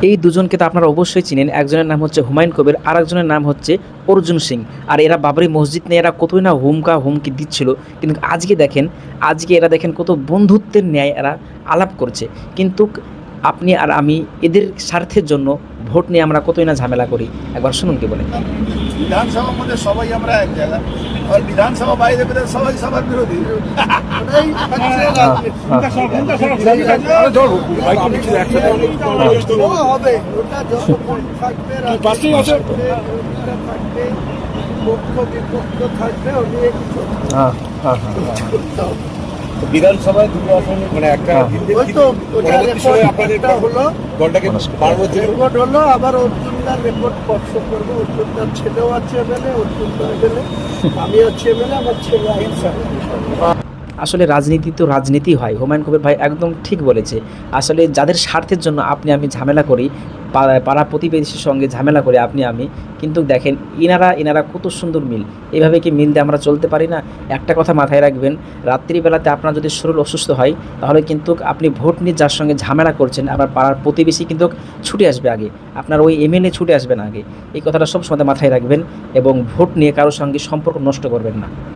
এই দুজনকে তো আপনারা অবশ্যই চিনেন। একজনের নাম হচ্ছে হুমায়ুন কবির, আরেকজনের নাম হচ্ছে অর্জুন সিং। আর এরা বাবরি মসজিদ নিয়ে এরা কতই না হুমকি দিচ্ছিল। কিন্তু আজকে দেখেন, আজকে এরা দেখেন কত বন্ধুত্বের ন্যায় এরা আলাপ করছে। কিন্তু আপনি আর আমি এদের স্বার্থের জন্য ভোট নিয়ে আমরা কতই না ঝামেলা করি। একবার শুনুন কি বলে। বিধানসভার মধ্যে সবাই আমরা এক জায়গা, আর বিধানসভা বাইরে বেরোলে সবাই সবার বিরোধী। হবে ওটা যতক্ষণ থাকবে রাজনীতি থাকবে, পক্ষ বিপক্ষ থাকবে, ও নিয়ে কিছু বিধানসভায় দুটো আসন মানে একটা ওই তো ওটা রেকর্ডটা হলো, দলটাকে রেকর্ড হলো। আবার অর্জুনদার রেকর্ড স্পর্শ করবো। অর্জুনদার ছেলেও আছে এমএলএ, অর্জুনদার এমএলএ, আমি হচ্ছে এমএলএ, আমার ছেলে আইনসা। আসলে রাজনীতি তো রাজনীতি হয়। হুমায়ুন কবির ভাই একদম ঠিক বলেছে। আসলে যাদের স্বার্থের জন্য আপনি আমি ঝামেলা করি, পাড়া প্রতিবেশীর সঙ্গে ঝামেলা করি আপনি আমি, কিন্তু দেখেন ইনারা কত সুন্দর মিল। এভাবে কি মিল দিয়ে আমরা চলতে পারি না? একটা কথা মাথায় রাখবেন, রাত্রিবেলাতে আপনার যদি শরীর অসুস্থ হয়, তাহলে কিন্তু আপনি ভোট নিয়ে যার সঙ্গে ঝামেলা করছেন, আপনার পাড়ার প্রতিবেশী কিন্তু ছুটে আসবে আগে, আপনার ওই এমএলএ ছুটে আসবে না আগে। এই কথাটা সবসময় মাথায় রাখবেন এবং ভোট নিয়ে কারোর সঙ্গে সম্পর্ক নষ্ট করবেন না।